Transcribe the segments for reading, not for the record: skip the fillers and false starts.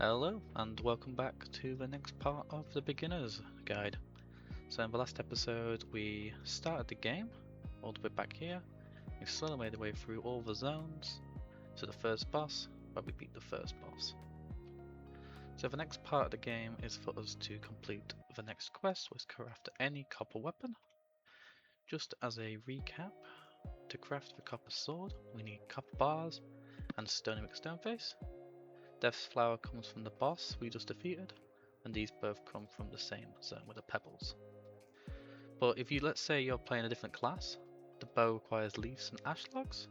Hello and welcome back to the next part of the beginner's guide. So in the last episode we started the game all the way back here. We slowly made the way through all the zones to the first boss, but we beat the first boss. So the next part of the game is for us to complete the next quest, which is craft any copper weapon. Just as a recap, to craft the copper sword we need copper bars and stony stoneface. Death's flower comes from the boss we just defeated, and these both come from the same zone with the pebbles. But if let's say you're playing a different class, the bow requires leaves and ash logs,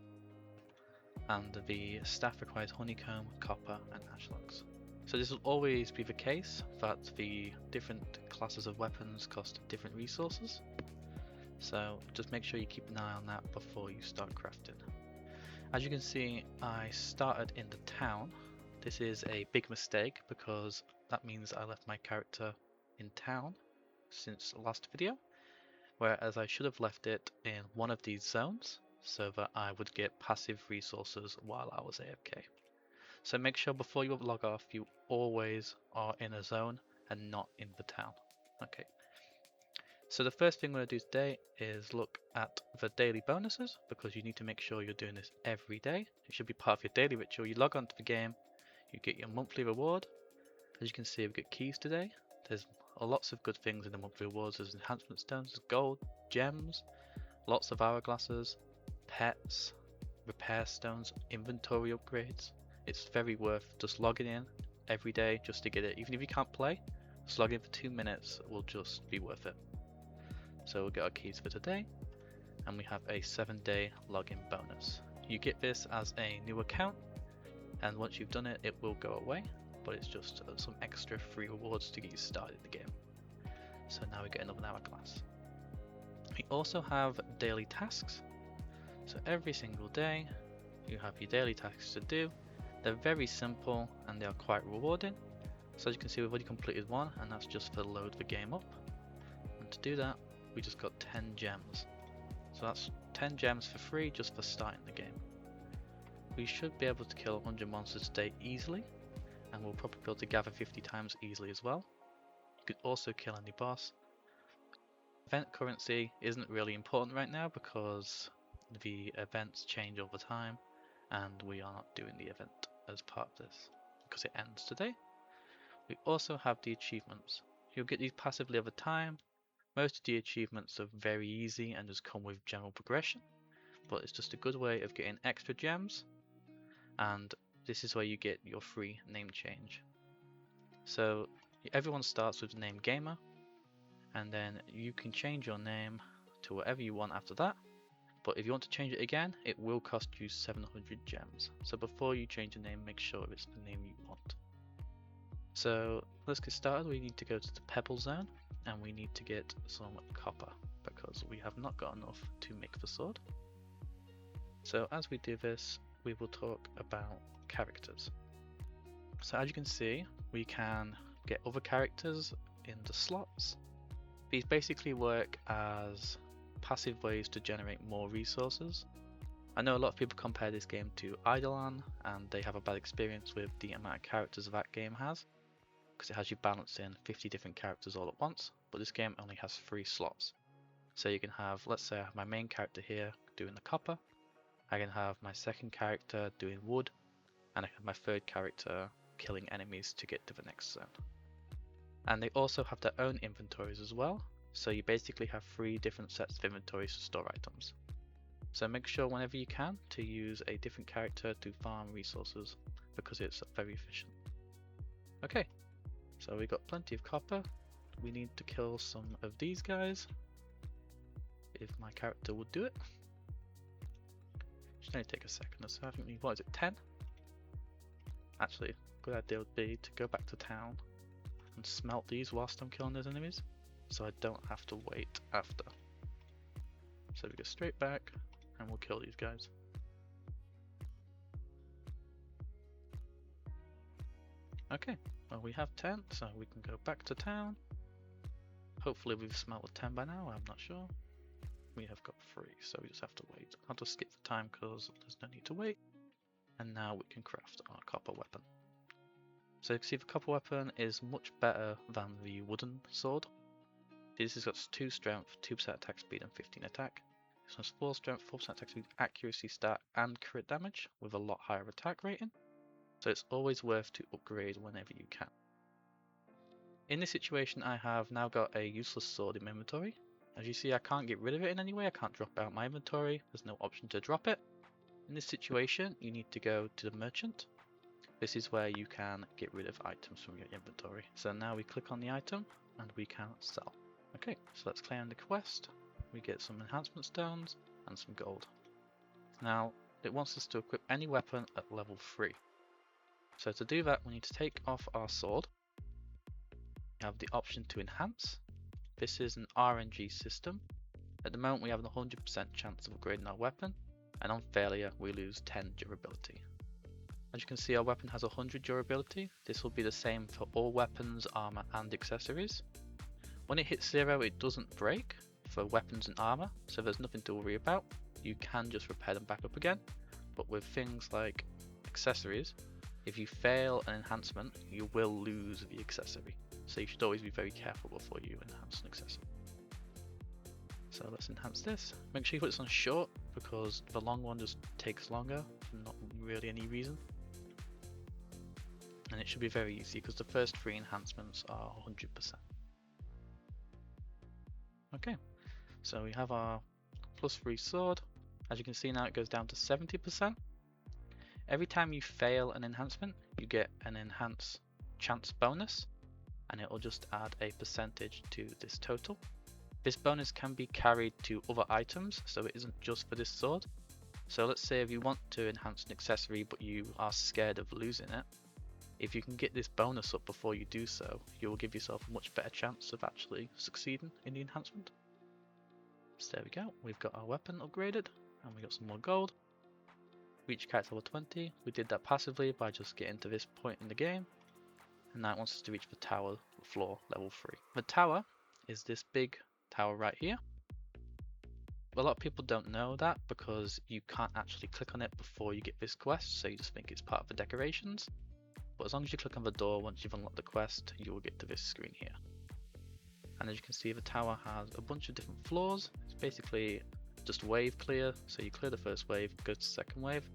and the staff requires honeycomb, copper, and ash logs. So this will always be the case that the different classes of weapons cost different resources. So just make sure you keep an eye on that before you start crafting. As you can see, I started in the town. This is a big mistake because that means I left my character in town since the last video, whereas I should have left it in one of these zones so that I would get passive resources while I was AFK. So make sure before you log off you always are in a zone and not in the town. Okay. So the first thing we're going to do today is look at the daily bonuses, because you need to make sure you're doing this every day. It should be part of your daily ritual. You log onto the game, you get your monthly reward. As you can see, we've got keys today. There's lots of good things in the monthly rewards. There's enhancement stones, there's gold, gems, lots of hourglasses, pets, repair stones, inventory upgrades. It's very worth just logging in every day just to get it. Even if you can't play, just log in for 2 minutes will just be worth it. So we'll get our keys for today, and we have a 7-day login bonus. You get this as a new account, and once you've done it, it will go away, but it's just some extra free rewards to get you started in the game. So now we get another hourglass. We also have daily tasks. So every single day you have your daily tasks to do. They're very simple and they are quite rewarding. So as you can see, we've already completed one, and that's just to load the game up. And to do that, we just got 10 gems. So that's 10 gems for free just for starting the game. We should be able to kill 100 monsters today easily, and we'll probably be able to gather 50 times easily as well. You could also kill any boss. Event currency isn't really important right now because the events change over time, and we are not doing the event as part of this because it ends today. We also have the achievements. You'll get these passively over time. Most of the achievements are very easy and just come with general progression, but it's just a good way of getting extra gems, and this is where you get your free name change. So everyone starts with the name Gamer, and then you can change your name to whatever you want after that, but if you want to change it again, it will cost you 700 gems. So before you change your name, make sure it's the name you want. So let's get started. We need to go to the Pebble Zone, and we need to get some copper because we have not got enough to make the sword. So as we do this, we will talk about characters. So as you can see, we can get other characters in the slots. These basically work as passive ways to generate more resources. I know a lot of people compare this game to Eidolon, and they have a bad experience with the amount of characters that game has, because it has you balance in 50 different characters all at once, but this game only has 3 slots. So you can have, let's say I have my main character here doing the copper, I can have my second character doing wood, and I can have my third character killing enemies to get to the next zone. And they also have their own inventories as well, so you basically have 3 different sets of inventories to store items. So make sure whenever you can to use a different character to farm resources, because it's very efficient. Okay, so we got plenty of copper. We need to kill some of these guys, if my character would do it. Should only take a second or so. I think we, what is it, 10? Actually, a good idea would be to go back to town and smelt these whilst I'm killing those enemies, so I don't have to wait after. So we go straight back and we'll kill these guys. Okay, well we have 10, so we can go back to town. Hopefully we've smelted 10 by now, I'm not sure. We have got 3, so we just have to wait. I'll just skip the time because there's no need to wait. And now we can craft our copper weapon. So you can see the copper weapon is much better than the wooden sword. This has got 2 strength, 2% attack speed and 15 attack. This one's 4 strength, 4% attack speed, accuracy stat and crit damage with a lot higher attack rating. So it's always worth to upgrade whenever you can. In this situation I have now got a useless sword in my inventory. As you see, I can't get rid of it in any way, I can't drop out my inventory, there's no option to drop it. In this situation you need to go to the merchant. This is where you can get rid of items from your inventory. So now we click on the item and we can sell. Okay, so let's claim the quest. We get some enhancement stones and some gold. Now it wants us to equip any weapon at level 3. So to do that we need to take off our sword. We have the option to enhance. This is an RNG system. At the moment we have a 100% chance of upgrading our weapon, and on failure we lose 10 durability. As you can see, our weapon has 100 durability. This will be the same for all weapons, armor and accessories. When it hits 0 it doesn't break for weapons and armor, so there's nothing to worry about. You can just repair them back up again. But with things like accessories, if you fail an enhancement you will lose the accessory. So you should always be very careful before you enhance an accessory. So let's enhance this. Make sure you put this on short because the long one just takes longer for not really any reason. And it should be very easy because the first 3 enhancements are 100%. Okay, so we have our +3 sword. As you can see now it goes down to 70%. Every time you fail an enhancement you get an enhance chance bonus, and it will just add a percentage to this total. This bonus can be carried to other items, so it isn't just for this sword. So let's say if you want to enhance an accessory but you are scared of losing it, if you can get this bonus up before you do so, you will give yourself a much better chance of actually succeeding in the enhancement. So there we go, we've got our weapon upgraded and we got some more gold. Reach character level 20, we did that passively by just getting to this point in the game. And now it wants us to reach the tower floor level 3. The tower is this big tower right here. A lot of people don't know that because you can't actually click on it before you get this quest, so you just think it's part of the decorations. But as long as you click on the door once you've unlocked the quest, you will get to this screen here. And as you can see, the tower has a bunch of different floors. It's basically just wave clear, so you clear the first wave, go to the second wave,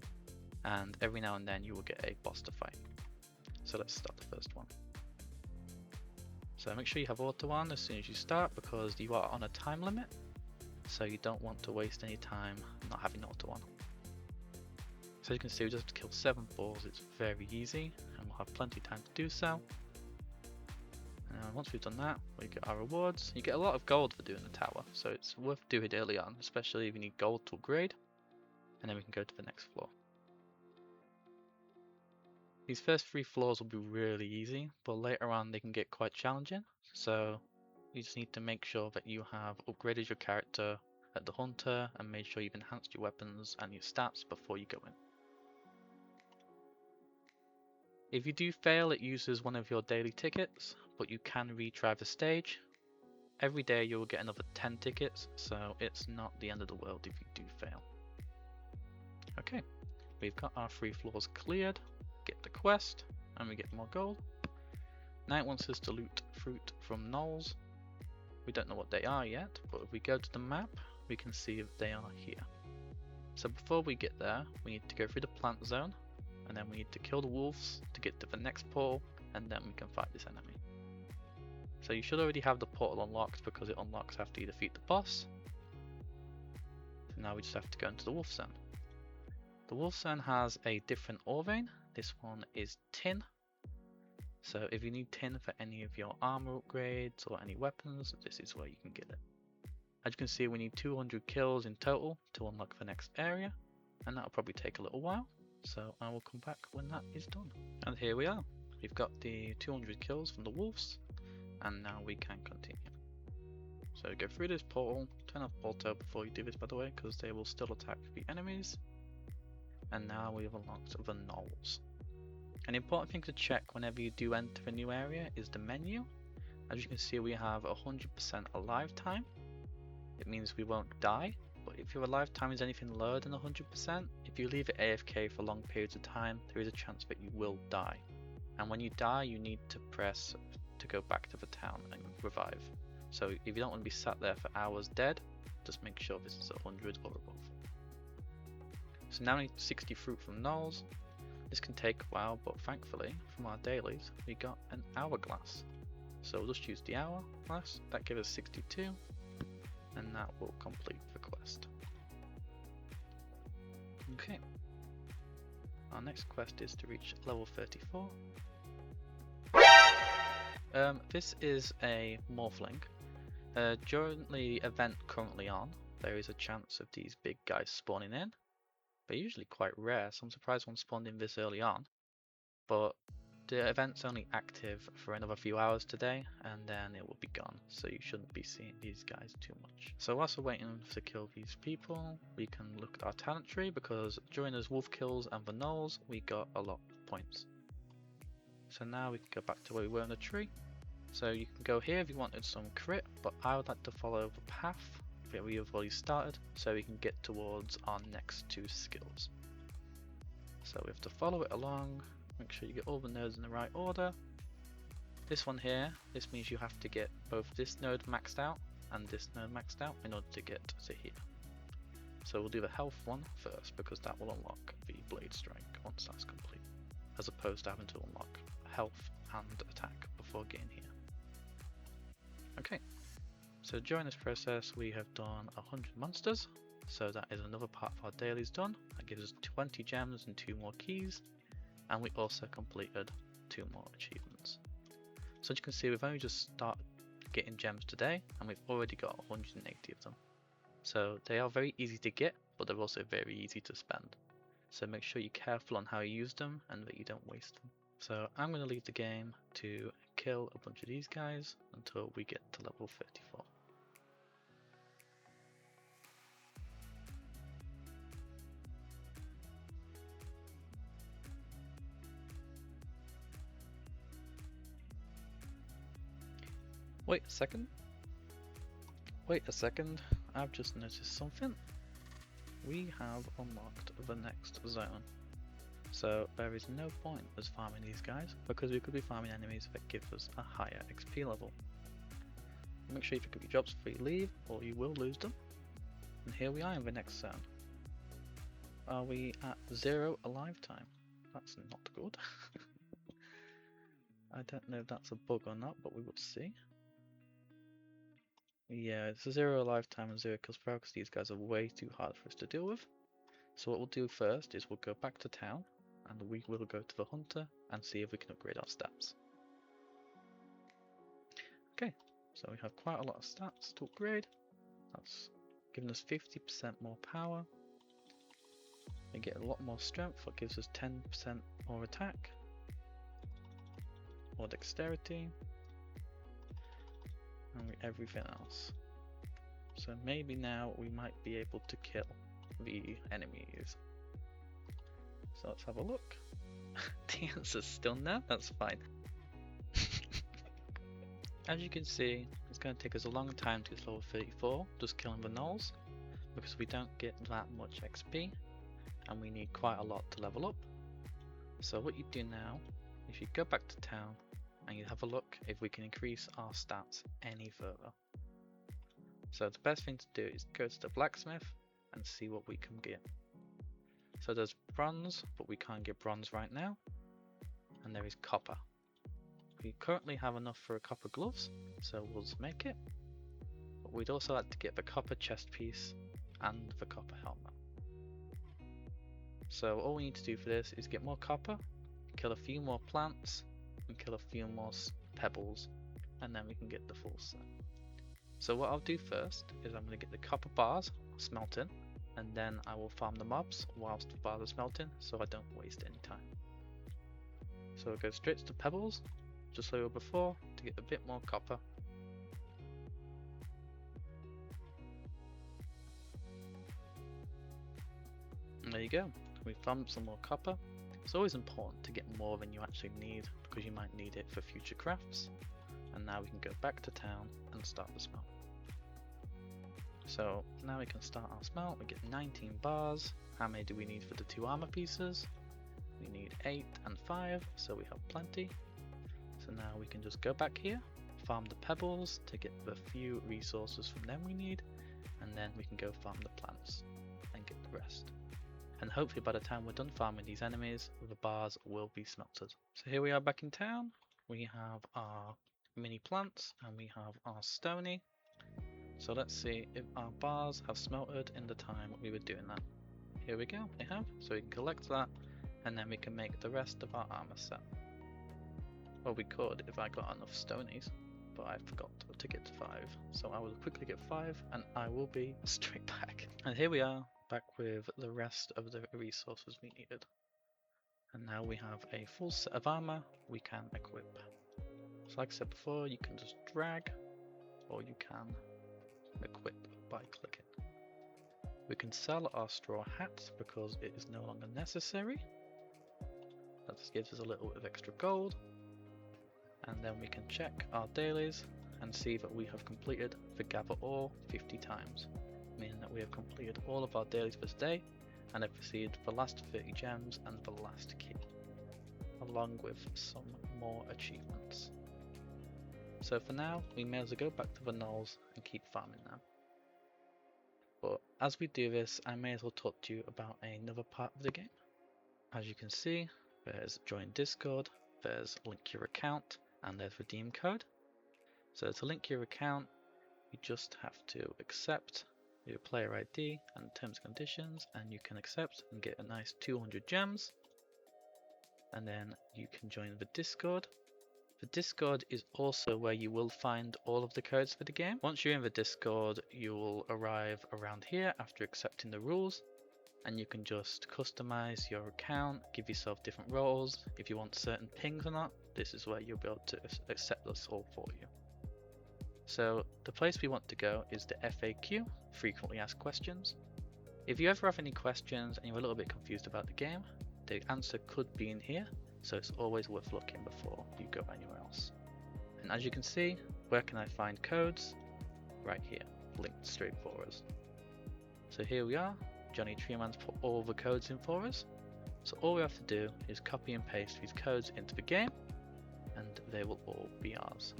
and every now and then you will get a boss to fight. So let's start the first one. So make sure you have auto on as soon as you start because you are on a time limit, so you don't want to waste any time not having auto on. So you can see we just have to kill 7 balls, it's very easy and we'll have plenty of time to do so. And once we've done that, we get our rewards. You get a lot of gold for doing the tower, so it's worth doing it early on, especially if you need gold to upgrade, and then we can go to the next floor. These first 3 floors will be really easy, but later on they can get quite challenging, so you just need to make sure that you have upgraded your character at the hunter and made sure you've enhanced your weapons and your stats before you go in. If you do fail, it uses one of your daily tickets, but you can retry the stage. Every day you will get another 10 tickets, so it's not the end of the world if you do fail. Okay, we've got our 3 floors cleared, get the quest, and we get more gold. Now it wants us to loot fruit from gnolls. We don't know what they are yet, but if we go to the map, we can see if they are here. So before we get there, we need to go through the plant zone, and then we need to kill the wolves to get to the next portal, and then we can fight this enemy. So you should already have the portal unlocked because it unlocks after you defeat the boss. So now we just have to go into the wolf zone. The wolf zone has a different ore vein. This one is tin. So if you need tin for any of your armor upgrades or any weapons, this is where you can get it. As you can see, we need 200 kills in total to unlock the next area, and that'll probably take a little while. So I will come back when that is done. And here we are. We've got the 200 kills from the wolves, and now we can continue. So go through this portal, turn off auto before you do this by the way, because they will still attack the enemies. And now we have unlocked the gnolls. An important thing to check whenever you do enter a new area is the menu. As you can see, we have 100% alive time. It means we won't die, but if your alive time is anything lower than 100%, if you leave it AFK for long periods of time, there is a chance that you will die. and when you die you need to press to go back to the town and revive. So if you don't want to be sat there for hours dead, just make sure this is 100 or above. So now we need 60 fruit from gnolls. This can take a while, but thankfully from our dailies we got an hourglass. So we'll just use the hourglass, that gives us 62, and that will complete the quest. Okay. Our next quest is to reach level 34. This is a morphling. During the event currently on, there is a chance of these big guys spawning in. They're usually quite rare, so I'm surprised one spawned in this early on. But the event's only active for another few hours today, and then it will be gone, so you shouldn't be seeing these guys too much. So whilst we're waiting to kill these people, we can look at our talent tree, because during those wolf kills and the gnolls, we got a lot of points. So now we can go back to where we were in the tree. So you can go here if you wanted some crit, but I would like to follow the path that we have already started, so we can get towards our next two skills. So we have to follow it along, make sure you get all the nodes in the right order. This one here, this means you have to get both this node maxed out and this node maxed out in order to get to here. So we'll do the health one first, because that will unlock the blade strike once that's complete, as opposed to having to unlock health and attack before getting here. Okay, so during this process we have done 100 monsters, so that is another part of our dailies done. That gives us 20 gems and 2 more keys, and we also completed 2 more achievements. So as you can see, we've only just started getting gems today, and we've already got 180 of them. So they are very easy to get, but they're also very easy to spend. So make sure you're careful on how you use them and that you don't waste them. So I'm going to leave the game to kill a bunch of these guys until we get to level 34. Wait a second. I've just noticed something. We have unlocked the next zone. So there is no point as farming these guys, because we could be farming enemies that give us a higher XP level. Make sure you pick up your jobs before you leave, or you will lose them. And here we are in the next zone. Are we at 0 alive time? That's not good. I don't know if that's a bug or not, but we will see. Yeah, it's a 0 alive time and 0 kills per hour, because these guys are way too hard for us to deal with. So what we'll do first is we'll go back to town, and we will go to the hunter and see if we can upgrade our stats. Okay, so we have quite a lot of stats to upgrade. That's giving us 50% more power. We get a lot more strength, that gives us 10% more attack, more dexterity, and everything else. So maybe now we might be able to kill the enemies. So let's have a look. The answer's still no, that's fine. As you can see, it's going to take us a long time to get to level 34, just killing the gnolls, because we don't get that much XP, and we need quite a lot to level up. So what you do now, if you go back to town, and you have a look if we can increase our stats any further. So the best thing to do is go to the blacksmith and see what we can get. So there's bronze, but we can't get bronze right now, and there is copper. We currently have enough for a copper gloves, so we'll just make it. But we'd also like to get the copper chest piece and the copper helmet. So all we need to do for this is get more copper, kill a few more plants, and kill a few more pebbles, and then we can get the full set. So what I'll do first is I'm going to get the copper bars smelting, and then I will farm the mobs whilst the bars are smelting, so I don't waste any time. So I'll go straight to the pebbles, just like we were before, to get a bit more copper. And there you go, we farmed some more copper. It's always important to get more than you actually need, because you might need it for future crafts. And now we can go back to town and start the smelt. So now we can start our smelt. We get 19 bars. How many do we need for the 2 armor pieces? We need 8 and 5, so we have plenty. So now we can just go back here, farm the pebbles to get the few resources from them we need, and then we can go farm the plants and get the rest. And hopefully by the time we're done farming these enemies, the bars will be smelted. So here we are back in town. We have our mini plants and we have our stony. So let's see if our bars have smelted in the time we were doing that. Here we go, they have. So we can collect that and then we can make the rest of our armor set. Well, we could if I got enough stonies, but I forgot to get to 5. So I will quickly get 5 and I will be straight back. And here we are, back with the rest of the resources we needed. And now we have a full set of armor we can equip. So like I said before, you can just drag or you can equip by clicking. We can sell our straw hats because it is no longer necessary. That just gives us a little bit of extra gold. And then we can check our dailies and see that we have completed the gather all 50 times, meaning that we have completed all of our dailies for today and have received the last 30 gems and the last key, along with some more achievements. So for now, we may as well go back to the knolls and keep farming now. But as we do this, I may as well talk to you about another part of the game. As you can see, there's join Discord, there's link your account, and there's redeem code. So to link your account, you just have to accept your player ID and terms and conditions, and you can accept and get a nice 200 gems. And then you can join the Discord. The Discord is also where you will find all of the codes for the game. Once you're in the Discord, you will arrive around here after accepting the rules, and you can just customize your account, give yourself different roles. If you want certain pings or not, this is where you'll be able to accept this all for you. So the place we want to go is the FAQ, frequently asked questions. If you ever have any questions and you're a little bit confused about the game, the answer could be in here, so it's always worth looking before you go anywhere else. And as you can see, where can I find codes? Right here, linked straight for us. So here we are, Johnny Treeman's put all the codes in for us. So all we have to do is copy and paste these codes into the game, and they will all be ours.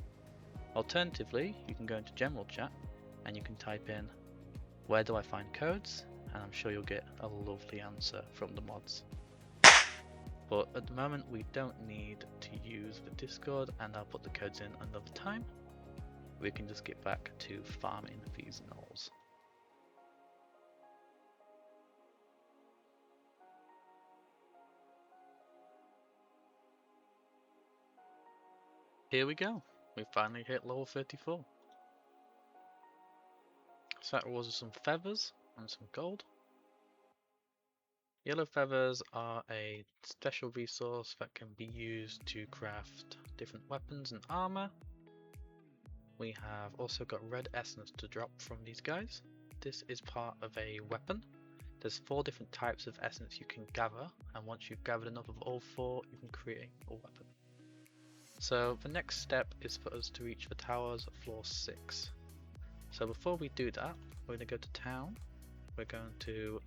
Alternatively, you can go into general chat and you can type in, where do I find codes? And I'm sure you'll get a lovely answer from the mods. But at the moment we don't need to use the Discord, and I'll put the codes in another time. We can just get back to farming these knolls. Here we go. We finally hit level 34. So that was some feathers and some gold. Yellow feathers are a special resource that can be used to craft different weapons and armor. We have also got red essence to drop from these guys. This is part of a weapon. There's 4 different types of essence you can gather, and once you've gathered enough of all 4, you can create a weapon. So the next step is for us to reach the towers at floor 6. So before we do that, we're going to go to town. We're going to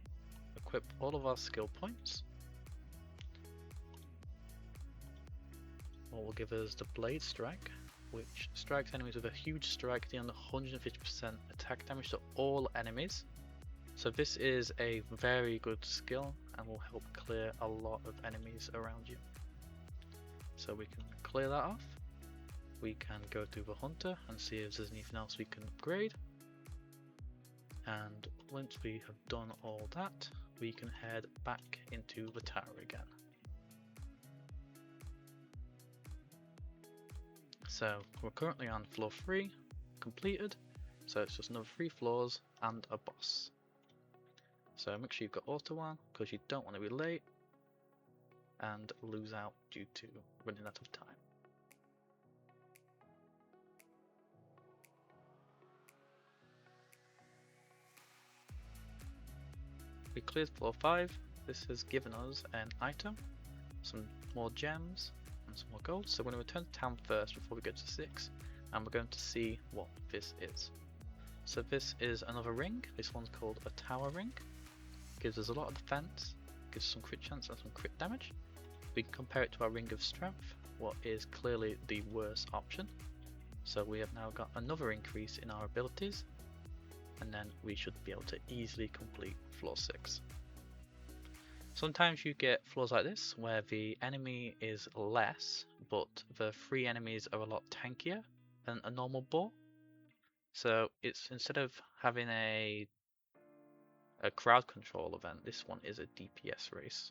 equip all of our skill points. What will give us the blade strike, which strikes enemies with a huge strike dealing 150% attack damage to all enemies. So this is a very good skill and will help clear a lot of enemies around you. So we can clear that off. We can go to the hunter and see if there's anything else we can upgrade. And once we have done all that, we can head back into the tower again. So we're currently on floor 3, completed. So it's just another 3 floors and a boss. So make sure you've got auto on, because you don't want to be late and lose out due to running out of time. We cleared floor 5. This has given us an item, some more gems and some more gold. So we're going to return to town first before we go to 6, and we're going to see what this is. So this is another ring. This one's called a tower ring. Gives us a lot of defense, gives some crit chance and some crit damage. We can compare it to our Ring of Strength, what is clearly the worst option. So we have now got another increase in our abilities, and then we should be able to easily complete floor 6. Sometimes you get floors like this where the enemy is less, but the 3 enemies are a lot tankier than a normal boar. So it's, instead of having a crowd control event, this one is a DPS race.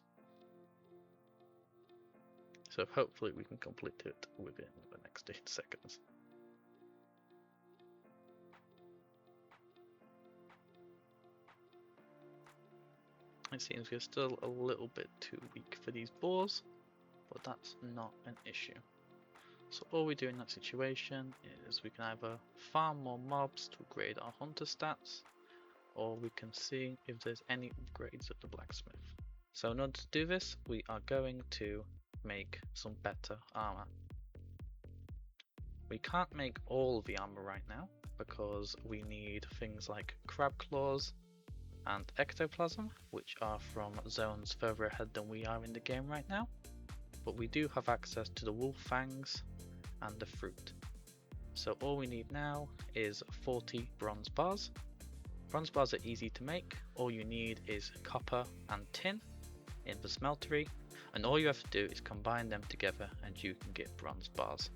So hopefully we can complete it within the next 8 seconds. It seems we're still a little bit too weak for these boars, but that's not an issue. So all we do in that situation is we can either farm more mobs to upgrade our hunter stats, or we can see if there's any upgrades at the blacksmith. So in order to do this, we are going to make some better armor. We can't make all the armor right now because we need things like crab claws and ectoplasm, which are from zones further ahead than we are in the game right now, but we do have access to the wolf fangs and the fruit. So all we need now is 40 bronze bars. Bronze bars are easy to make. All you need is copper and tin in the smeltery, and all you have to do is combine them together and you can get bronze bars.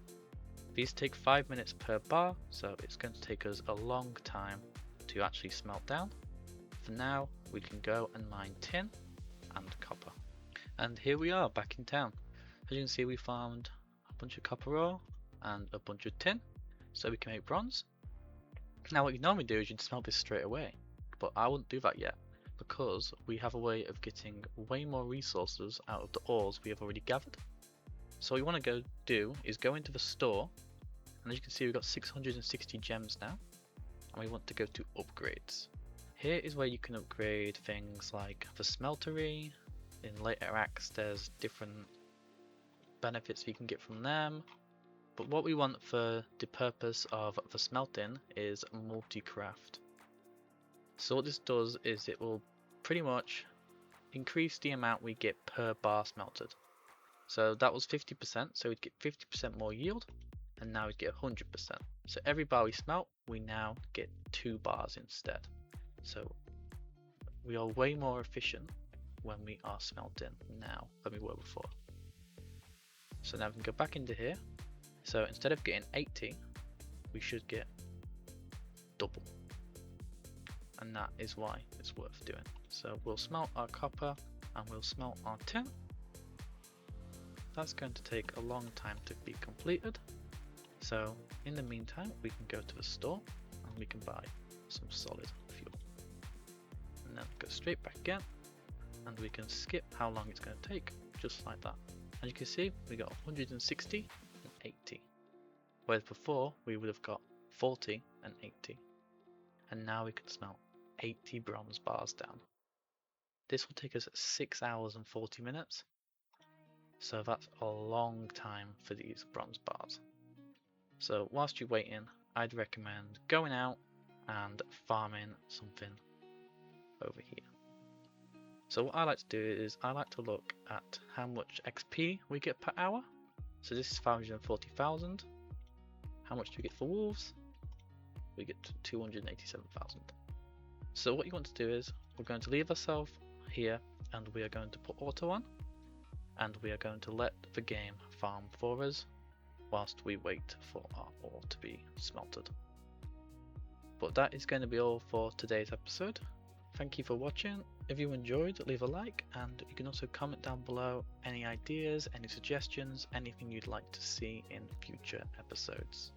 These take 5 minutes per bar, so it's going to take us a long time to actually smelt down. For now, we can go and mine tin and copper. And here we are back in town. As you can see, we found a bunch of copper ore and a bunch of tin, so we can make bronze. Now what you normally do is you'd smelt this straight away, but I wouldn't do that yet because we have a way of getting way more resources out of the ores we have already gathered. So what you want to go do is go into the store, and as you can see we've got 660 gems now, and we want to go to upgrades. Here is where you can upgrade things like the smeltery. In later acts there's different benefits you can get from them, but what we want for the purpose of the smelting is multi-craft. So what this does is it will pretty much increase the amount we get per bar smelted. So that was 50%, so we'd get 50% more yield, and now we'd get 100%. So every bar we smelt, we now get 2 bars instead. So we are way more efficient when we are smelting now than we were before. So now we can go back into here. So instead of getting 80, we should get double. And that is why it's worth doing. So we'll smelt our copper and we'll smelt our tin. That's going to take a long time to be completed. So in the meantime, we can go to the store and we can buy some solid fuel. And then go straight back again, and we can skip how long it's going to take, just like that. And you can see we got 160 and 80. Whereas before we would have got 40 and 80. And now we can smelt 80 bronze bars down. This will take us 6 hours and 40 minutes. So that's a long time for these bronze bars. So whilst you're waiting, I'd recommend going out and farming something over here. So what I like to do is I like to look at how much XP we get per hour. So this is 540,000. How much do we get for wolves? We get 287,000. So what you want to do is we're going to leave ourselves here and we are going to put auto on, and we are going to let the game farm for us whilst we wait for our ore to be smelted. But that is going to be all for today's episode. Thank you for watching. If you enjoyed, leave a like, and you can also comment down below any ideas, any suggestions, anything you'd like to see in future episodes.